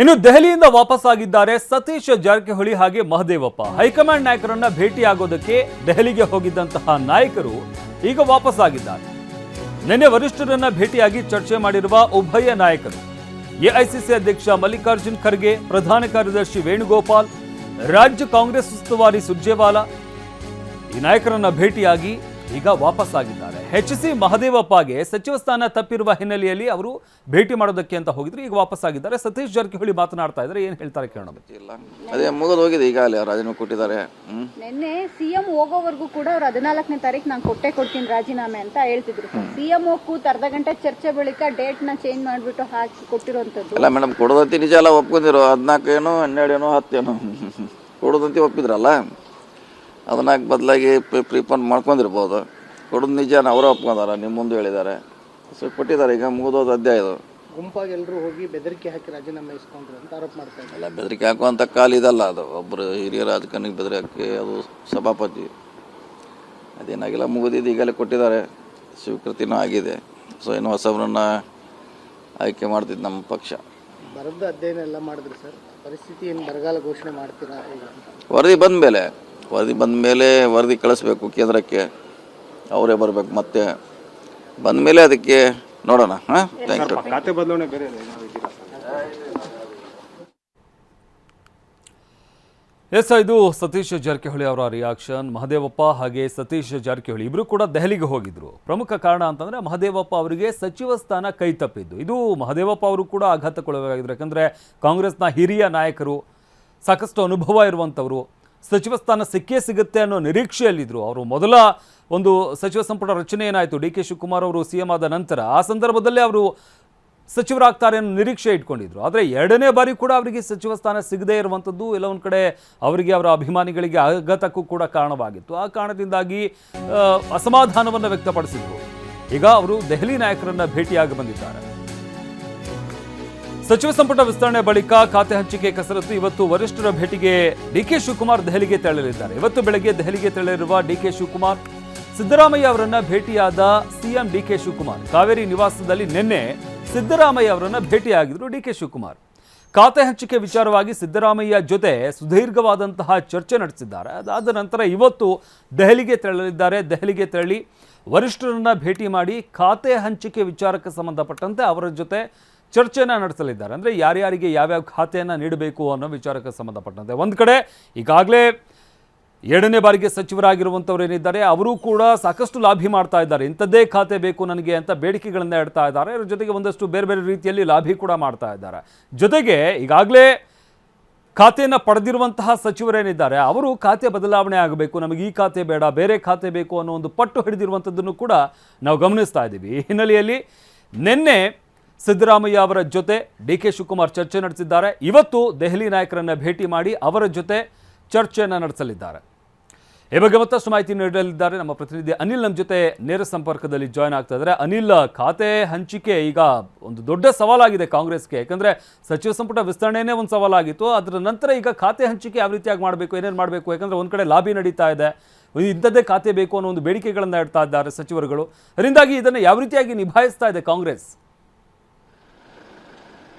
ಇನ್ನು ದೆಹಲಿಯಿಂದ ವಾಪಸ್ಸಾಗಿದ್ದಾರೆ ಸತೀಶ್ ಜಾರಕಿಹೊಳಿ ಹಾಗೆ ಮಹದೇವಪ್ಪ. ಹೈಕಮಾಂಡ್ ನಾಯಕರನ್ನ ಭೇಟಿಯಾಗೋದಕ್ಕೆ ದೆಹಲಿಗೆ ಹೋಗಿದ್ದಂತಹ ನಾಯಕರು ಈಗ ವಾಪಸ್ಸಾಗಿದ್ದಾರೆ. ನಿನ್ನೆ ವರಿಷ್ಠರನ್ನ ಭೇಟಿಯಾಗಿ ಚರ್ಚೆ ಮಾಡಿರುವ ಉಭಯ ನಾಯಕರು ಎಐಸಿಸಿ ಅಧ್ಯಕ್ಷ ಮಲ್ಲಿಕಾರ್ಜುನ್ ಖರ್ಗೆ, ಪ್ರಧಾನ ಕಾರ್ಯದರ್ಶಿ ವೇಣುಗೋಪಾಲ್, ರಾಜ್ಯ ಕಾಂಗ್ರೆಸ್ ಉಸ್ತುವಾರಿ ಸುರ್ಜೇವಾಲಾ ಈ ನಾಯಕರನ್ನ ಭೇಟಿಯಾಗಿ ಈಗ ವಾಪಸ್ಸಾಗಿದ್ದಾರೆ. ಎಚ್ಸಿ ಮಹದೇವಪ್ಪಗೆ ಸಚಿವ ಸ್ಥಾನ ತಪ್ಪಿರುವ ಹಿನ್ನೆಲೆಯಲ್ಲಿ ಅವರು ಭೇಟಿ ಮಾಡೋದಕ್ಕೆ ಅಂತ ಹೋಗಿದ್ರು, ಈಗ ವಾಪಸ್ಸಾಗಿದ್ದಾರೆ. ಸತೀಶ್ ಜಾರಕಿಹೊಳಿ ಮಾತನಾಡ್ತಾ ಇದ್ದಾರೆ, ಏನು ಹೇಳ್ತಾರೆ ಕೇಳೋಣ. ಅದೇ ಮುಗಿದು ಹೋಗಿದೆ, ಈಗ ಅಲ್ಲಿ ರಾಜೀನಾಮೆ ಕೊಟ್ಟಿದ್ದಾರೆ. ನಿನ್ನೆ ಸಿಎಂ ಹೋಗೋವರೆಗೂ ಕೂಡ ಅವ್ರು 14ನೇ ತಾರೀಕು ನಾನು ಕೊಡ್ತೀನಿ ರಾಜೀನಾಮೆ ಅಂತ ಹೇಳ್ತಿದ್ರು. ಸಿಎಂ ಕೂತ್ ಅರ್ಧ ಗಂಟೆ ಚರ್ಚೆ ಬಳಿಕ ಡೇಟ್ ನ ಚೇಂಜ್ ಮಾಡ್ಬಿಟ್ಟು ಹಾಕಿ ಕೊಟ್ಟಿರುವಂತದ್ದು. ಅಲ್ಲ ಮೇಡಮ್, ಕೊಡೋದಂತಿ ನಿಜ ಎಲ್ಲ ಒಪ್ಕೊಂಡಿರೋ 14 ಏನೋ 12 ಏನೋ 10 ಏನೋ ಕೊಡೋದಂತಿ ಒಪ್ಪಿದ್ರಲ್ಲ, ಅದನ್ನ ಬದಲಾಗಿ ಪ್ರೀಪೋನ್ ಮಾಡ್ಕೊಂಡಿರ್ಬೋದು. ಕೊಡೋದು ನಿಜ, ಅವರೇ ಒಪ್ಕೊಂಡಾರ, ನಿಮ್ಮ ಮುಂದೆ ಹೇಳಿದ್ದಾರೆ. ಸೊ ಕೊಟ್ಟಿದ್ದಾರೆ, ಈಗ ಮುಗಿದೋದು ಅಧ್ಯಾಯ ಇದು. ಗುಂಪಾಗಿ ಎಲ್ಲರೂ ಹೋಗಿ ಬೆದರಿಕೆ ಹಾಕಿ ರಾಜೀನಾಮೆ ಇಸ್ಕೊಂಡ್ರು ಅಂತ ಆರೋಪ ಮಾಡ್ತಾ ಇದ್ದಾರೆ. ಅಲ್ಲ, ಬೆದರಿಕೆ ಹಾಕುವಂಥ ಕಾಲ ಇದಲ್ಲ ಅದು. ಒಬ್ಬರು ಹಿರಿಯ ರಾಜಕಾರಣಿಗೆ ಬೆದರಿಕೆ ಹಾಕಿ, ಅದು ಸಭಾಪತಿ ಅದೇನಾಗಿಲ್ಲ, ಮುಗಿದಿದ್ದು ಈಗಲೇ ಕೊಟ್ಟಿದ್ದಾರೆ, ಸ್ವೀಕೃತಿನೂ ಆಗಿದೆ. ಸೊ ಇನ್ನು ಹೊಸಬ್ರನ್ನ ಆಯ್ಕೆ ಮಾಡ್ತಿದ್ದು ನಮ್ಮ ಪಕ್ಷ. ಬರದ ಅಧ್ಯಯನ ಎಲ್ಲ ಮಾಡಿದ್ರು ಸರ್, ಪರಿಸ್ಥಿತಿ ಏನು ಬರಗಾಲ ಘೋಷಣೆ ಮಾಡ್ತೀರಾ? ವರದಿ ಬಂದ ಮೇಲೆ ವರದಿ ಕಳಿಸ್ಬೇಕು ಕೇಂದ್ರಕ್ಕೆ, ಅವರೇ ಬರಬೇಕು. ಮತ್ತೆ ಬಂದ ಮೇಲೆ ಅದಕ್ಕೆ ನೋಡೋಣ. Thank you. ಖಾತೆ ಬದಲಾವಣೆ ಬೇರೆ ಎಸ್, ಇದು ಸತೀಶ್ ಜಾರಕಿಹೊಳಿ ಅವರ ರಿಯಾಕ್ಷನ್. ಮಹದೇವಪ್ಪ ಹಾಗೆ ಸತೀಶ್ ಜಾರಕಿಹೊಳಿ ಇಬ್ಬರು ಕೂಡ ದೆಹಲಿಗೆ ಹೋಗಿದ್ರು. ಪ್ರಮುಖ ಕಾರಣ ಅಂತಂದ್ರೆ ಮಹದೇವಪ್ಪ ಅವರಿಗೆ ಸಚಿವ ಸ್ಥಾನ ಕೈ ತಪ್ಪಿದ್ದು. ಇದು ಮಹದೇವಪ್ಪ ಅವರು ಕೂಡ ಆಘಾತಕ್ಕೊಳಗಾಗಿದ್ರು. ಯಾಕಂದ್ರೆ ಕಾಂಗ್ರೆಸ್ನ ಹಿರಿಯ ನಾಯಕರು, ಸಾಕಷ್ಟು ಅನುಭವ ಇರುವಂಥವರು, ಸಚಿವ ಸ್ಥಾನ ಸಿಕ್ಕೇ ಸಿಗುತ್ತೆ ಅನ್ನೋ ನಿರೀಕ್ಷೆಯಲ್ಲಿದ್ದರು. ಅವರು ಮೊದಲ ಒಂದು ಸಚಿವ ಸಂಪುಟ ರಚನೆ ಏನಾಯಿತು, ಡಿ ಕೆ ಶಿವಕುಮಾರ್ ಅವರು ಸಿಎಂ ಆದ ನಂತರ, ಆ ಸಂದರ್ಭದಲ್ಲೇ ಅವರು ಸಚಿವರಾಗ್ತಾರೆ ಅನ್ನೋ ನಿರೀಕ್ಷೆ ಇಟ್ಕೊಂಡಿದ್ರು. ಆದರೆ ಎರಡನೇ ಬಾರಿ ಕೂಡ ಅವರಿಗೆ ಸಚಿವ ಸ್ಥಾನ ಸಿಗದೇ ಇರುವಂಥದ್ದು ಎಲ್ಲ ಒಂದು ಕಡೆ ಅವರಿಗೆ, ಅವರ ಅಭಿಮಾನಿಗಳಿಗೆ ಆಘಾತಕ್ಕೂ ಕೂಡ ಕಾರಣವಾಗಿತ್ತು. ಆ ಕಾರಣದಿಂದಾಗಿ ಅಸಮಾಧಾನವನ್ನು ವ್ಯಕ್ತಪಡಿಸಿದ್ರು. ಈಗ ಅವರು ದೆಹಲಿ ನಾಯಕರನ್ನ ಭೇಟಿಯಾಗಿ ಬಂದಿದ್ದಾರೆ. ಸಚಿವ ಸಂಪುಟ ವಿಸ್ತರಣೆ ಬಳಿಕ ಖಾತೆ ಹಂಚಿಕೆ ಕಸರತ್ತು. ಇವತ್ತು ವರಿಷ್ಠರ ಭೇಟಿಗೆ ಡಿ ಕೆ ಶಿವಕುಮಾರ್ ದೆಹಲಿಗೆ ತೆರಳಲಿದ್ದಾರೆ. ಇವತ್ತು ಬೆಳಗ್ಗೆ ದೆಹಲಿಗೆ ತೆರಳಿರುವ ಡಿ ಕೆ ಶಿವಕುಮಾರ್, ಸಿದ್ದರಾಮಯ್ಯ ಅವರನ್ನ ಭೇಟಿಯಾದ CM D K Shivakumar Kaveri ನಿವಾಸದಲ್ಲಿ ನಿನ್ನೆ ಸಿದ್ದರಾಮಯ್ಯ ಅವರನ್ನ ಭೇಟಿಯಾಗಿದ್ರು ಡಿ ಕೆ ಶಿವಕುಮಾರ್. ಖಾತೆ ಹಂಚಿಕೆ ವಿಚಾರವಾಗಿ ಸಿದ್ದರಾಮಯ್ಯ ಜೊತೆ ಸುದೀರ್ಘವಾದಂತಹ ಚರ್ಚೆ ನಡೆಸಿದ್ದಾರೆ. ಅದಾದ ನಂತರ ಇವತ್ತು ದೆಹಲಿಗೆ ತೆರಳಲಿದ್ದಾರೆ. ದೆಹಲಿಗೆ ತೆರಳಿ ವರಿಷ್ಠರನ್ನ ಭೇಟಿ ಮಾಡಿ ಖಾತೆ ಹಂಚಿಕೆ ವಿಚಾರಕ್ಕೆ ಸಂಬಂಧಪಟ್ಟಂತೆ ಅವರ ಜೊತೆ ಚರ್ಚೆಯನ್ನು ನಡೆಸಲಿದ್ದಾರೆ. ಅಂದರೆ ಯಾರ್ಯಾರಿಗೆ ಯಾವ್ಯಾವ ಖಾತೆಯನ್ನು ನೀಡಬೇಕು ಅನ್ನೋ ವಿಚಾರಕ್ಕೆ ಸಂಬಂಧಪಟ್ಟಂತೆ ಒಂದು ಕಡೆ ಈಗಾಗಲೇ ಎರಡನೇ ಬಾರಿಗೆ ಸಚಿವರಾಗಿರುವಂಥವ್ರು ಏನಿದ್ದಾರೆ ಅವರು ಕೂಡ ಸಾಕಷ್ಟು ಲಾಭಿ ಮಾಡ್ತಾ ಇದ್ದಾರೆ. ಇಂಥದ್ದೇ ಖಾತೆ ಬೇಕು ನನಗೆ ಅಂತ ಬೇಡಿಕೆಗಳನ್ನು ಇಡ್ತಾ ಇದ್ದಾರೆ. ಇದ್ರ ಜೊತೆಗೆ ಒಂದಷ್ಟು ಬೇರೆ ಬೇರೆ ರೀತಿಯಲ್ಲಿ ಲಾಭಿ ಕೂಡ ಮಾಡ್ತಾ ಇದ್ದಾರೆ. ಜೊತೆಗೆ ಈಗಾಗಲೇ ಖಾತೆಯನ್ನು ಪಡೆದಿರುವಂತಹ ಸಚಿವರೇನಿದ್ದಾರೆ ಅವರು ಖಾತೆ ಬದಲಾವಣೆ ಆಗಬೇಕು, ನಮಗೆ ಈ ಖಾತೆ ಬೇಡ, ಬೇರೆ ಖಾತೆ ಬೇಕು ಅನ್ನೋ ಒಂದು ಪಟ್ಟು ಹಿಡಿದಿರುವಂಥದ್ದನ್ನು ಕೂಡ ನಾವು ಗಮನಿಸ್ತಾ ಇದ್ದೀವಿ. ಈ ಹಿನ್ನೆಲೆಯಲ್ಲಿ ನಿನ್ನೆ ಸಿದ್ದರಾಮಯ್ಯ ಅವರ ಜೊತೆ ಡಿ ಕೆ ಶಿವಕುಮಾರ್ ಚರ್ಚೆ ನಡೆಸಿದ್ದಾರೆ. ಇವತ್ತು ದೆಹಲಿ ನಾಯಕರನ್ನ ಭೇಟಿ ಮಾಡಿ ಅವರ ಜೊತೆ ಚರ್ಚೆಯನ್ನು ನಡೆಸಲಿದ್ದಾರೆ. ಈ ಬಗ್ಗೆ ಮತ್ತಷ್ಟು ಮಾಹಿತಿ ನೀಡಲಿದ್ದಾರೆ ನಮ್ಮ ಪ್ರತಿನಿಧಿ ಅನಿಲ್. ನಮ್ಮ ಜೊತೆ ನೇರ ಸಂಪರ್ಕದಲ್ಲಿ ಜಾಯ್ನ್ ಆಗ್ತಾ ಇದ್ದಾರೆ. ಅನಿಲ್, ಖಾತೆ ಹಂಚಿಕೆ ಈಗ ಒಂದು ದೊಡ್ಡ ಸವಾಲಾಗಿದೆ ಕಾಂಗ್ರೆಸ್ಗೆ. ಯಾಕಂದರೆ ಸಚಿವ ಸಂಪುಟ ವಿಸ್ತರಣೆನೇ ಒಂದು ಸವಾಲಾಗಿತ್ತು. ಅದರ ನಂತರ ಈಗ ಖಾತೆ ಹಂಚಿಕೆ ಯಾವ ರೀತಿಯಾಗಿ ಮಾಡಬೇಕು, ಏನೇನು ಮಾಡಬೇಕು? ಯಾಕಂದರೆ ಒಂದು ಕಡೆ ಲಾಬಿ ನಡೀತಾ ಇದೆ, ಇಂಥದ್ದೇ ಖಾತೆ ಬೇಕು ಅನ್ನೋ ಒಂದು ಬೇಡಿಕೆಗಳನ್ನು ಇಡ್ತಾ ಇದ್ದಾರೆ ಸಚಿವರುಗಳು. ಅದರಿಂದಾಗಿ ಇದನ್ನು ಯಾವ ರೀತಿಯಾಗಿ ನಿಭಾಯಿಸ್ತಾ ಇದೆ ಕಾಂಗ್ರೆಸ್?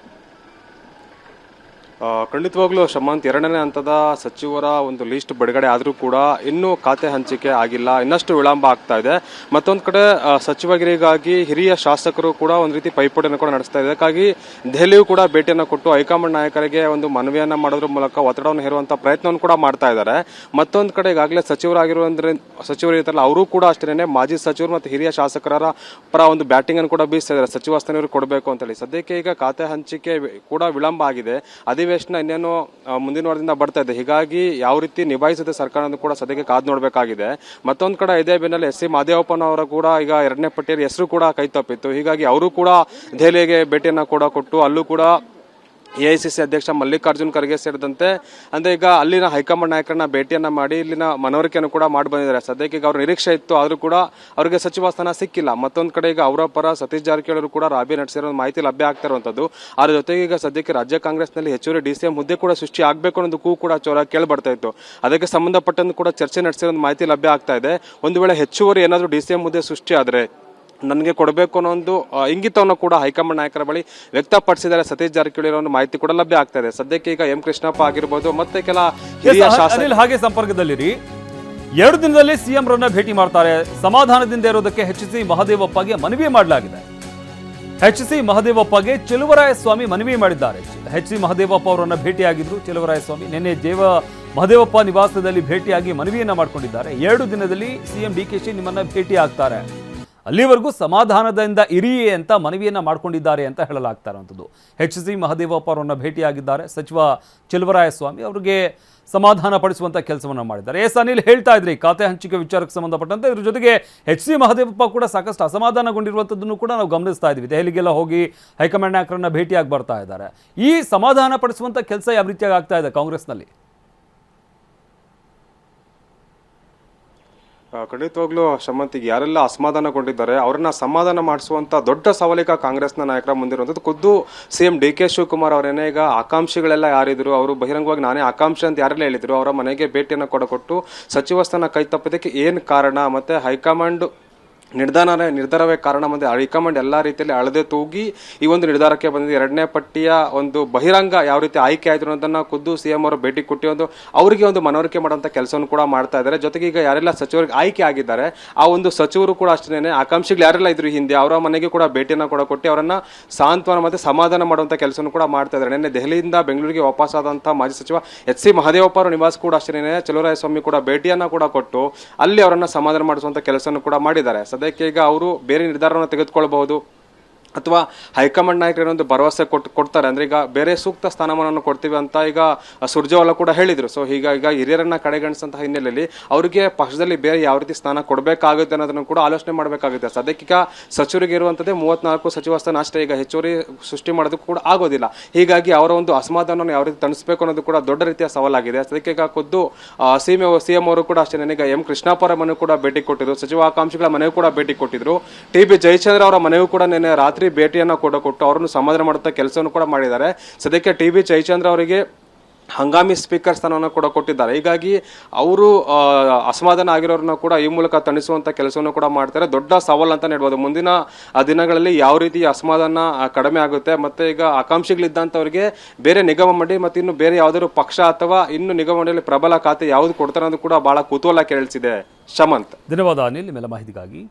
ಖಂಡಿತವಾಗ್ಲೂ ಶಮಂತ್, ಎರಡನೇ ಹಂತದ ಸಚಿವರ ಒಂದು ಲಿಸ್ಟ್ ಬಿಡುಗಡೆ ಆದರೂ ಕೂಡ ಇನ್ನೂ ಖಾತೆ ಹಂಚಿಕೆ ಆಗಿಲ್ಲ, ಇನ್ನಷ್ಟು ವಿಳಂಬ ಆಗ್ತಾ ಇದೆ. ಮತ್ತೊಂದು ಕಡೆ ಸಚಿವಗಿರಿಗಾಗಿ ಹಿರಿಯ ಶಾಸಕರು ಕೂಡ ಒಂದು ರೀತಿ ಪೈಪೋಟಿಯನ್ನು ಕೂಡ ನಡೆಸ್ತಾ ಇದೆ. ಹಾಗಾಗಿ ದೆಹಲಿಯೂ ಕೂಡ ಭೇಟಿಯನ್ನು ಕೊಟ್ಟು ಹೈಕಮಾಂಡ್ ನಾಯಕರಿಗೆ ಒಂದು ಮನವಿಯನ್ನು ಮಾಡೋದ್ರ ಮೂಲಕ ಒತ್ತಡವನ್ನು ಹೇರುವಂಥ ಪ್ರಯತ್ನವನ್ನು ಕೂಡ ಮಾಡ್ತಾ ಇದ್ದಾರೆ. ಮತ್ತೊಂದು ಕಡೆ ಈಗಾಗಲೇ ಸಚಿವರು ಇರ್ತಾರಲ್ಲ ಅವರು ಕೂಡ ಅಷ್ಟೇ ಮಾಜಿ ಸಚಿವರು ಮತ್ತು ಹಿರಿಯ ಶಾಸಕರ ಪರ ಒಂದು ಬ್ಯಾಟಿಂಗ್ ಅನ್ನು ಕೂಡ ಬೀಸ್ತಾ ಇದ್ದಾರೆ, ಸಚಿವ ಸ್ಥಾನ ಕೊಡಬೇಕು ಅಂತೇಳಿ. ಸದ್ಯಕ್ಕೆ ಈಗ ಖಾತೆ ಹಂಚಿಕೆ ಕೂಡ ವಿಳಂಬ ಆಗಿದೆ. ಅಧಿವೇಶನ ಇನ್ನೇನು ಮುಂದಿನ ವಾರದಿಂದ ಬರ್ತಾ ಇದೆ. ಹೀಗಾಗಿ ಯಾವ ರೀತಿ ನಿಭಾಯಿಸುತ್ತೆ ಸರ್ಕಾರ ಕೂಡ ಸದ್ಯಕ್ಕೆ ಕಾದು ನೋಡಬೇಕಾಗಿದೆ. ಮತ್ತೊಂದು ಕಡೆ ಇದೇ ಬೆನ್ನಲ್ಲಿ ಎಸ್ ಸಿ ಮಹದೇವಪ್ಪನವರ ಕೂಡ ಈಗ ಎರಡನೇ ಪಟ್ಟಿಯಲ್ಲಿ ಹೆಸರು ಕೂಡ ಕೈ ತಪ್ಪಿತ್ತು. ಹೀಗಾಗಿ ಅವರು ಕೂಡ ದೆಹಲಿಗೆ ಭೇಟಿಯನ್ನು ಕೂಡ ಕೊಟ್ಟು ಅಲ್ಲೂ ಕೂಡ ಎಐಸಿಸಿ ಅಧ್ಯಕ್ಷ ಮಲ್ಲಿಕಾರ್ಜುನ್ ಖರ್ಗೆ ಸೇರಿದಂತೆ ಅಂದರೆ ಈಗ ಅಲ್ಲಿನ ಹೈಕಮಾಂಡ್ ನಾಯಕರನ್ನ ಭೇಟಿಯನ್ನು ಮಾಡಿ ಇಲ್ಲಿನ ಮನವರಿಕೆಯನ್ನು ಕೂಡ ಮಾಡಿ ಬಂದಿದ್ದಾರೆ. ಸದ್ಯಕ್ಕೆ ಈಗ ಅವ್ರ ನಿರೀಕ್ಷೆ ಇತ್ತು, ಆದರೂ ಕೂಡ ಅವರಿಗೆ ಸಚಿವ ಸ್ಥಾನ ಸಿಕ್ಕಿಲ್ಲ. ಮತ್ತೊಂದು ಕಡೆ ಈಗ ಅವರ ಪರ ಸತೀಶ್ ಜಾರಕಿಹೊಳಿ ಕೂಡ ರಾಬಿ ನಡೆಸಿರೋ ಮಾಹಿತಿ ಲಭ್ಯ ಆಗ್ತಾ ಇರುವಂಥದ್ದು. ಅದ್ರ ಜೊತೆಗೆ ಈಗ ಸದ್ಯಕ್ಕೆ ರಾಜ್ಯ ಕಾಂಗ್ರೆಸ್ನಲ್ಲಿ ಹೆಚ್ಚುವರಿ ಡಿಸಿಎಂ ಹುದ್ದೆ ಕೂಡ ಸೃಷ್ಟಿ ಆಗಬೇಕು ಅನ್ನೋದು ಕೂಗು ಕೂಡ ಚೋರ ಕೇಳಿ ಬರ್ತಾ ಇತ್ತು. ಅದಕ್ಕೆ ಸಂಬಂಧಪಟ್ಟಂತೆ ಕೂಡ ಚರ್ಚೆ ನಡೆಸಿರೋ ಮಾಹಿತಿ ಲಭ್ಯ ಆಗ್ತಾ ಇದೆ. ಒಂದು ವೇಳೆ ಹೆಚ್ಚುವರಿ ಏನಾದರೂ ಡಿಸಿಎಂ ಹುದ್ದೆ ಸೃಷ್ಟಿ ಆದರೆ ನನಗೆ ಕೊಡಬೇಕು ಅನ್ನೋ ಒಂದು ಇಂಗಿತವನ್ನು ಕೂಡ ಹೈಕಮಾಂಡ್ ನಾಯಕರ ಬಳಿ ವ್ಯಕ್ತಪಡಿಸಿದ್ದಾರೆ. ಸತೀಶ್ ಜಾರಕಿಹೊಳಿ ಒಂದು ಮಾಹಿತಿ ಕೂಡ ಲಭ್ಯ ಆಗ್ತಾ ಇದೆ. ಸದ್ಯಕ್ಕೆ ಈಗ ಎಂ ಕೃಷ್ಣಪ್ಪ ಆಗಿರ್ಬೋದು ಮತ್ತೆ ಕೆಲ ಹಿರಿಯ ಶಾಸಕರು ಅನಿಲ್ ಹಾಗೆ ಸಂಪರ್ಕದಲ್ಲಿರಿ. 2 ದಿನದಲ್ಲಿ ಸಿಎಂ ರನ್ನ ಭೇಟಿ ಮಾಡ್ತಾರೆ. ಸಮಾಧಾನದಿಂದ ಇರೋದಕ್ಕೆ ಎಚ್.ಸಿ. ಮಹದೇವಪ್ಪಗೆ ಮನವಿ ಮಾಡಲಾಗಿದೆ. ಎಚ್.ಸಿ. ಮಹದೇವಪ್ಪಗೆ ಚೆಲುವರಾಯಸ್ವಾಮಿ ಮನವಿ ಮಾಡಿದ್ದಾರೆ. ಎಚ್.ಸಿ. ಮಹದೇವಪ್ಪ ಅವರನ್ನ ಭೇಟಿಯಾಗಿದ್ರು ಚೆಲುವರಾಯಸ್ವಾಮಿ. ನಿನ್ನೆ ಮಹದೇವಪ್ಪ ನಿವಾಸದಲ್ಲಿ ಭೇಟಿಯಾಗಿ ಮನವಿಯನ್ನ ಮಾಡಿಕೊಂಡಿದ್ದಾರೆ. 2 ದಿನದಲ್ಲಿ ಸಿಎಂ ಡಿಕೆಶಿ ನಿಮ್ಮನ್ನ ಭೇಟಿ ಆಗ್ತಾರೆ, ಅಲ್ಲಿವರೆಗೂ ಸಮಾಧಾನದಿಂದ ಇರಿ ಅಂತ ಮನವಿಯನ್ನ ಮಾಡಿಕೊಂಡಿದ್ದಾರೆ ಅಂತ ಹೇಳಲಾಗ್ತಾ ಇರುವಂಥದ್ದು. ಎಚ್.ಸಿ. ಮಹದೇವಪ್ಪ ಅವರನ್ನ ಭೇಟಿಯಾಗಿದ್ದಾರೆ ಸಚಿವ ಚೆಲುವರಾಯಸ್ವಾಮಿ. ಅವರಿಗೆ ಸಮಾಧಾನ ಪಡಿಸುವಂತ ಕೆಲಸವನ್ನ ಮಾಡಿದ್ದಾರೆ. ಅನಿಲ್ ಹೇಳ್ತಾ ಇದ್ರಿ ಖಾತೆ ಹಂಚಿಕೆ ವಿಚಾರಕ್ಕೆ ಸಂಬಂಧಪಟ್ಟಂತೆ. ಇದ್ರ ಜೊತೆಗೆ ಎಚ್.ಸಿ. ಮಹದೇವಪ್ಪ ಕೂಡ ಸಾಕಷ್ಟು ಅಸಮಾಧಾನಗೊಂಡಿರುವಂಥದ್ದನ್ನು ಕೂಡ ನಾವು ಗಮನಿಸ್ತಾ ಇದ್ವಿ. ದೆಹಲಿಗೆಲ್ಲ ಹೋಗಿ ಹೈಕಮಾಂಡ್ ನಾಯಕರನ್ನ ಭೇಟಿಯಾಗಿ ಬರ್ತಾ ಇದ್ದಾರೆ. ಈ ಸಮಾಧಾನ ಪಡಿಸುವಂತ ಕೆಲಸ ಯಾವ ರೀತಿಯಾಗಿ ಆಗ್ತಾ ಇದೆ ಕಾಂಗ್ರೆಸ್ನಲ್ಲಿ? ಖಂಡಿತವಾಗ್ಲೂ ಶಮಂತಿಗೆ ಯಾರೆಲ್ಲ ಅಸಮಾಧಾನಗೊಂಡಿದ್ದಾರೆ ಅವರನ್ನ ಸಮಾಧಾನ ಮಾಡಿಸುವಂತ ದೊಡ್ಡ ಸವಾಲಿಗ ಕಾಂಗ್ರೆಸ್ನ ನಾಯಕರ ಮುಂದಿರುವಂಥದ್ದು. ಖುದ್ದು ಸಿಎಂ ಡಿ.ಕೆ. ಶಿವಕುಮಾರ್ ಅವರೇನೇ ಈಗ ಆಕಾಂಕ್ಷಿಗಳೆಲ್ಲ ಯಾರಿದ್ರು, ಅವರು ಬಹಿರಂಗವಾಗಿ ನಾನೇ ಆಕಾಂಕ್ಷಿ ಅಂತ ಯಾರೆಲ್ಲ ಹೇಳಿದ್ರು, ಅವರ ಮನೆಗೆ ಭೇಟಿಯನ್ನು ಕೊಟ್ಟು ಸಚಿವ ಸ್ಥಾನ ಕೈ ತಪ್ಪೋದಕ್ಕೆ ಏನು ಕಾರಣ, ಮತ್ತೆ ಹೈಕಮಾಂಡ್ ನಿರ್ಧಾರವೇ ಕಾರಣ, ಮತ್ತೆ ಹೈಕಮಾಂಡ್ ಎಲ್ಲ ರೀತಿಯಲ್ಲಿ ಅಳದೆ ತೂಗಿ ಈ ಒಂದು ನಿರ್ಧಾರಕ್ಕೆ ಬಂದಿದೆ. 2ನೇ ಪಟ್ಟಿಯ ಒಂದು ಬಹಿರಂಗ ಯಾವ ರೀತಿ ಆಯ್ಕೆ ಆಯ್ತು ಅನ್ನೋದನ್ನ ಖುದ್ದು ಸಿಎಂ ಅವರು ಭೇಟಿ ಕೊಟ್ಟು ಅವರಿಗೆ ಒಂದು ಮನವರಿಕೆ ಮಾಡುವಂತ ಕೆಲಸವನ್ನು ಕೂಡ ಮಾಡ್ತಾ ಇದ್ದಾರೆ. ಜೊತೆಗೆ ಈಗ ಯಾರೆಲ್ಲ ಸಚಿವರಿಗೆ ಆಯ್ಕೆ ಆಗಿದ್ದಾರೆ ಆ ಒಂದು ಸಚಿವರು ಕೂಡ ಅಷ್ಟೇನೆ ಆಕಾಂಕ್ಷಿಗಳು ಯಾರೆಲ್ಲ ಇದ್ರು ಹಿಂದೆ ಅವರ ಮನೆಗೆ ಕೂಡ ಭೇಟಿಯನ್ನು ಕೊಟ್ಟು ಅವರನ್ನ ಸಾಂತ್ವನ ಮತ್ತೆ ಸಮಾಧಾನ ಮಾಡುವಂತ ಕೆಲಸವನ್ನು ಕೂಡ ಮಾಡ್ತಾ ಇದ್ದಾರೆ. ನಿನ್ನೆ ದೆಹಲಿಯಿಂದ ಬೆಂಗಳೂರಿಗೆ ವಾಪಸ್ಸಾದಂತಹ ಮಾಜಿ ಸಚಿವ ಎಚ್.ಸಿ. ಮಹದೇವಪ್ಪ ಅವರ ನಿವಾಸ ಕೂಡ ಅಷ್ಟೇನೆ ಚೆಲುವರಾಯಸ್ವಾಮಿ ಕೂಡ ಭೇಟಿಯನ್ನ ಕೂಡ ಕೊಟ್ಟು ಅಲ್ಲಿ ಅವರನ್ನ ಸಮಾಧಾನ ಮಾಡಿಸುವಂತ ಕೆಲಸವನ್ನು ಕೂಡ ಮಾಡಿದ್ದಾರೆ. ಸದ್ಯಕ್ಕೆ ಈಗ ಅವರು ಬೇರೆ ನಿರ್ಧಾರವನ್ನು ತೆಗೆದುಕೊಳ್ಳಬಹುದು ಅಥವಾ ಹೈಕಮಾಂಡ್ ನಾಯಕರು ಒಂದು ಭರವಸೆ ಕೊಡ್ತಾರೆ ಅಂದ್ರೆ ಈಗ ಬೇರೆ ಸೂಕ್ತ ಸ್ಥಾನಮಾನವನ್ನು ಕೊಡ್ತೀವಿ ಅಂತ ಈಗ ಸುರ್ಜೇವಾಲಾ ಕೂಡ ಹೇಳಿದ್ರು. ಸೊ ಈಗ ಹಿರಿಯರನ್ನ ಕಡೆಗಣಿಸಿದಂತಹ ಹಿನ್ನೆಲೆಯಲ್ಲಿ ಅವರಿಗೆ ಪಕ್ಷದಲ್ಲಿ ಬೇರೆ ಯಾವ ರೀತಿ ಸ್ಥಾನ ಕೊಡಬೇಕಾಗುತ್ತೆ ಅನ್ನೋದನ್ನು ಕೂಡ ಆಲೋಚನೆ ಮಾಡಬೇಕಾಗುತ್ತೆ. ಸದ್ಯಕ್ಕೀಗ ಸಚಿವರಿಗೆ ಇರುವಂತದ್ದೇ 34 ಸಚಿವ ಸ್ಥಾನ ಅಷ್ಟೇ. ಈಗ ಹೆಚ್ಚುವರಿ ಸೃಷ್ಟಿ ಮಾಡೋದಕ್ಕೂ ಕೂಡ ಆಗೋದಿಲ್ಲ. ಹೀಗಾಗಿ ಅವರ ಒಂದು ಅಸಮಾಧಾನವನ್ನು ಯಾವ ರೀತಿ ತಣಿಸಬೇಕು ಅನ್ನೋದು ಕೂಡ ದೊಡ್ಡ ರೀತಿಯ ಸವಾಲಾಗಿದೆ. ಸದ್ಯಕ್ಕೆ ಈಗ ಖುದ್ದು ಸಿಎಂ ಅವರು ಕೂಡ ಅಷ್ಟೇ ಈಗ ಎಂ ಕೃಷ್ಣಪ್ಪ ಅವರ ಮನೆಗೂ ಕೂಡ ಭೇಟಿ ಕೊಟ್ಟಿದ್ರು, ಸಚಿವ ಆಕಾಂಕ್ಷಿಗಳ ಮನೆಗೂ ಕೂಡ ಭೇಟಿ ಕೊಟ್ಟಿದ್ರು. ಟಿ.ಬಿ. ಜಯಚಂದ್ರ ಅವರ ಮನೆಗೂ ಕೂಡ ನಿನ್ನೆ ರಾತ್ರಿ ಭೇಟಿಯನ್ನು ಕೊಟ್ಟು ಅವರನ್ನು ಸಮಾಧಾನ ಮಾಡುವಂತ ಕೆಲಸವನ್ನು ಕೂಡ ಮಾಡಿದ್ದಾರೆ. ಸದ್ಯಕ್ಕೆ ಟಿ.ಬಿ. ಜಯಚಂದ್ರ ಅವರಿಗೆ ಹಂಗಾಮಿ ಸ್ಪೀಕರ್ ಸ್ಥಾನವನ್ನು ಕೂಡ ಕೊಟ್ಟಿದ್ದಾರೆ. ಹೀಗಾಗಿ ಅವರು ಅಸಮಾಧಾನ ಆಗಿರೋರನ್ನ ಕೂಡ ಈ ಮೂಲಕ ತಣಿಸುವಂತ ಕೆಲಸವನ್ನು ಕೂಡ ಮಾಡ್ತಾರೆ. ದೊಡ್ಡ ಸವಾಲು ಅಂತ ಹೇಳ್ಬೋದು. ಮುಂದಿನ ದಿನಗಳಲ್ಲಿ ಯಾವ ರೀತಿ ಅಸಮಾಧಾನ ಕಡಿಮೆ ಆಗುತ್ತೆ, ಮತ್ತೆ ಈಗ ಆಕಾಂಕ್ಷಿಗಳಿದ್ದಂಥವ್ರಿಗೆ ಬೇರೆ ನಿಗಮ ಮಂಡಳಿ ಮತ್ತೆ ಇನ್ನು ಬೇರೆ ಯಾವ್ದಾದ್ರು ಪಕ್ಷ ಅಥವಾ ಇನ್ನು ನಿಗಮ ಮಂಡಳಿ ಪ್ರಬಲ ಖಾತೆ ಯಾವ್ದು ಕೊಡ್ತಾರೆ ಅನ್ನೋದು ಕೂಡ ಬಹಳ ಕುತೂಹಲ ಕೇಳಿಸಿದೆ. ಶಮಂತ್, ಧನ್ಯವಾದ ಅನಿಲ್ ನಿಮ್ಮೆಲ್ಲ ಮಾಹಿತಿಗಾಗಿ.